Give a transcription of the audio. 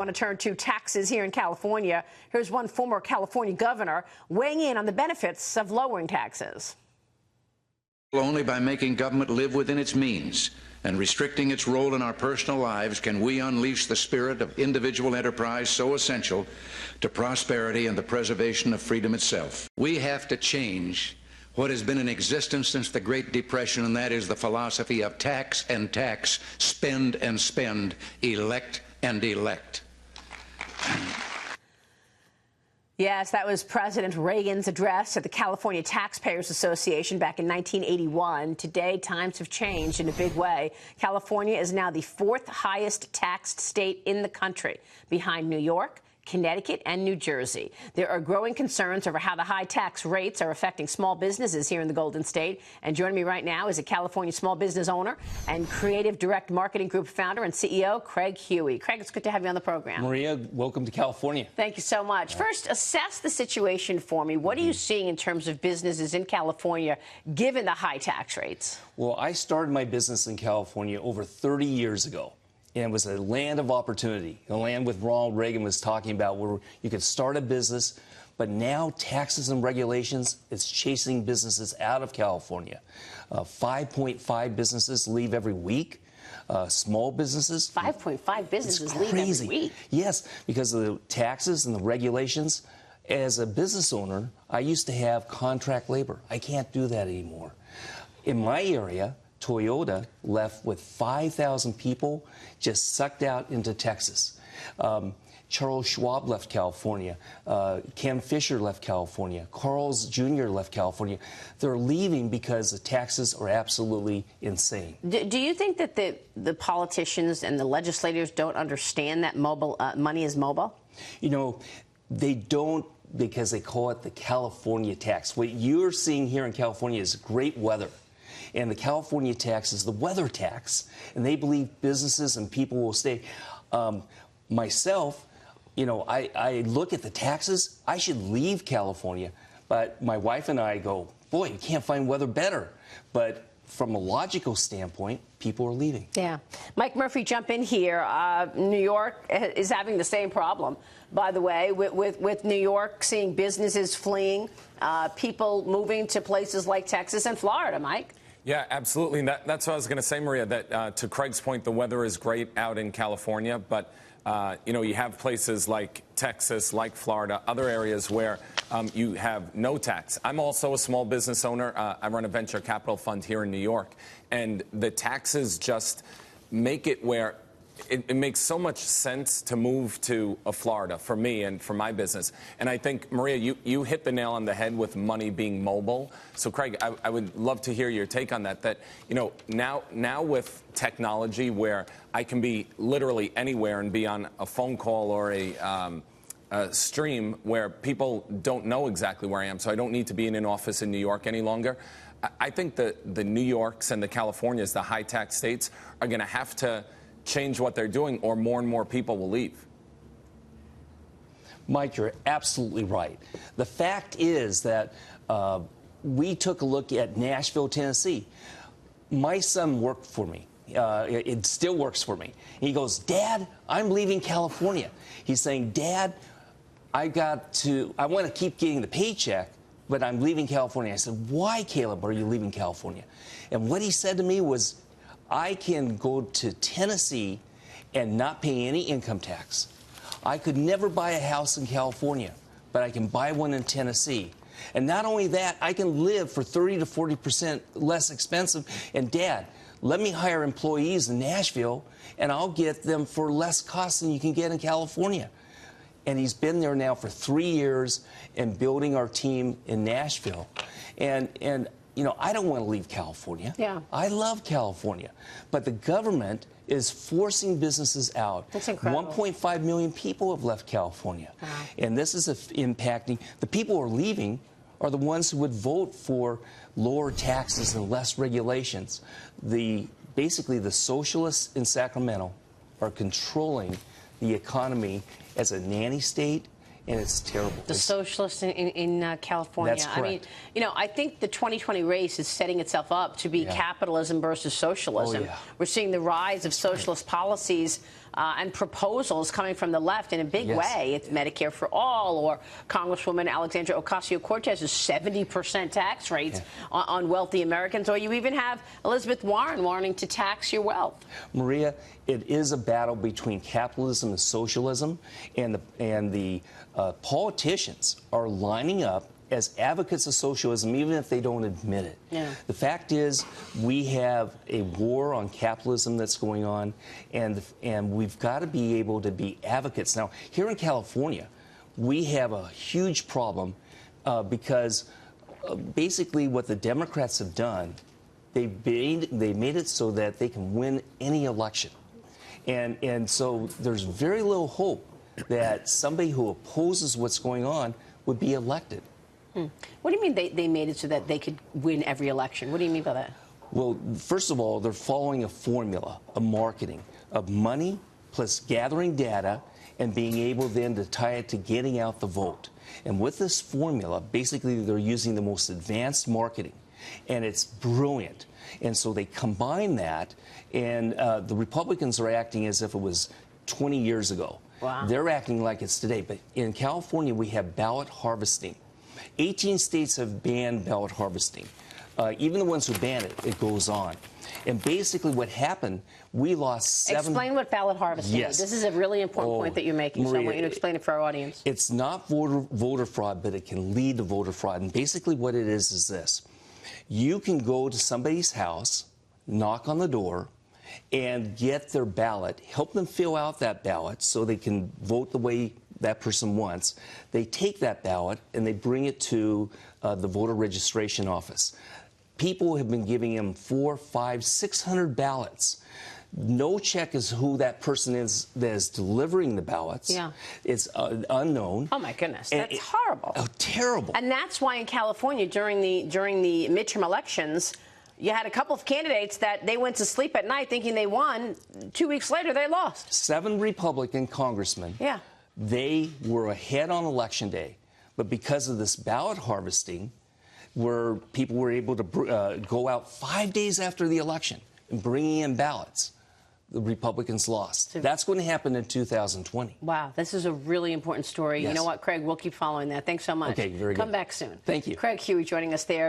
I want to turn to taxes here in California. Here's one former California governor weighing in on the benefits of lowering taxes. Only by making government live within its means and restricting its role in our personal lives can we unleash the spirit of individual enterprise so essential to prosperity and the preservation of freedom itself. We have to change what has been in existence since the Great Depression, and that is the philosophy of tax and tax, spend and spend, elect and elect. Yes, that was President Reagan's address at the California Taxpayers Association back in 1981. Today, times have changed in a big way. California is now the fourth highest taxed state in the country, behind New York, Connecticut, and New Jersey. There are growing concerns over how the high tax rates are affecting small businesses here in the Golden State. And joining me right now is a California small business owner and Creative Direct Marketing Group founder and CEO, Craig Huey. Craig, it's good to have you on the program. Maria, welcome to California. Thank you so much. First, assess the situation for me. What are you seeing in terms of businesses in California, given the high tax rates? Well, I started my business in California over 30 years ago. And it was a land of opportunity, a land with Ronald Reagan was talking about where you could start a business, but now taxes and regulations is chasing businesses out of California. 5.5 businesses leave every week. Small businesses. 5.5 businesses leave every week. Yes, because of the taxes and the regulations. As a business owner, I used to have contract labor. I can't do that anymore. In my area, Toyota left with 5,000 people just sucked out into Texas. Charles Schwab left California. Ken Fisher left California. Carl's Jr. left California. They're leaving because the taxes are absolutely insane. Do you think that the politicians and the legislators don't understand that mobile money is mobile? You know, they don't, because they call it the California tax. What you're seeing here in California is great weather. And the California tax is the weather tax, and they believe businesses and people will stay. Myself, you know, I look at the taxes. I should leave California, but my wife and I go, boy, you can't find weather better. But from a logical standpoint, people are leaving. Yeah. Mike Murphy, jump in here. New York is having the same problem, by the way, with New York seeing businesses fleeing, people moving to places like Texas and Florida, Mike. Yeah, absolutely. That's what I was going to say, Maria, that to Craig's point, the weather is great out in California, but, you know, you have places like Texas, like Florida, other areas where you have no tax. I'm also a small business owner. I run a venture capital fund here in New York, and the taxes just make it where it makes so much sense to move to Florida for me and for my business. And I think, Maria, you hit the nail on the head with money being mobile. So, Craig, I would love to hear your take on that, you know, now with technology where I can be literally anywhere and be on a phone call or a stream where people don't know exactly where I am, so I don't need to be in an office in New York any longer. I think that the New Yorks and the Californias, the high-tax states, are going to have to change what they're doing, or more and more people will leave. Mike, you're absolutely right. The fact is that we took a look at Nashville, Tennessee. My son worked for me. It still works for me. He goes, Dad, I'm leaving California. He's saying, Dad, I want to keep getting the paycheck, but I'm leaving California. I said, why, Caleb, are you leaving California? And what he said to me was, I can go to Tennessee and not pay any income tax. I could never buy a house in California, but I can buy one in Tennessee. And not only that, I can live for 30 to 40% less expensive. And, Dad, let me hire employees in Nashville, and I'll get them for less cost than you can get in California. And he's been there now for 3 years and building our team in Nashville. And you know, I don't want to leave California. Yeah. I love California. But the government is forcing businesses out. That's incredible. 1.5 million people have left California. Wow. And this is impacting. The people who are leaving are the ones who would vote for lower taxes and less regulations. Basically, the socialists in Sacramento are controlling the economy as a nanny state, and it's terrible. The socialists in California. That's correct. I mean, you know, I think the 2020 race is setting itself up to be capitalism versus socialism. Oh, yeah. We're seeing the rise of socialist policies and proposals coming from the left in a big way. It's Medicare for all, or Congresswoman Alexandria Ocasio-Cortez's 70% tax rates on wealthy Americans, or you even have Elizabeth Warren wanting to tax your wealth. Maria, it is a battle between capitalism and socialism, and the politicians are lining up as advocates of socialism, even if they don't admit it. The fact is, we have a war on capitalism that's going on, and we've got to be able to be advocates. Now, here in California, we have a huge problem because basically what the Democrats have done, they made it so that they can win any election. And so there's very little hope that somebody who opposes what's going on would be elected. What do you mean they made it so that they could win every election? What do you mean by that? Well, first of all, they're following a formula, a marketing of money plus gathering data and being able then to tie it to getting out the vote. And with this formula, basically they're using the most advanced marketing, and it's brilliant. And so they combine that, and the Republicans are acting as if it was 20 years ago. Wow. They're acting like it's today. But in California, we have ballot harvesting. 18 states have banned ballot harvesting. Even the ones who ban it, it goes on. And basically what happened, we lost 7... Explain what ballot harvesting is. This is a really important point that you're making, Maria, so I want you to explain it for our audience. It's not voter fraud, but it can lead to voter fraud. And basically what it is this. You can go to somebody's house, knock on the door, and get their ballot, help them fill out that ballot so they can vote the way that person wants. They take that ballot and they bring it to the voter registration office. People have been giving them 400, 500, 600 ballots. No check is who that person is that is delivering the ballots. It's unknown. Oh my goodness, that's horrible. Oh, terrible. And that's why in California during the midterm elections, you had a couple of candidates that they went to sleep at night thinking they won. 2 weeks later, they lost. 7 Republican congressmen. They were ahead on Election Day, but because of this ballot harvesting, where people were able to go out 5 days after the election and bringing in ballots, the Republicans lost. That's going to happen in 2020. Wow, this is a really important story. You know what, Craig, we'll keep following that. Thanks so much. Okay, very good. Come back soon. Thank you. Craig Huey joining us there.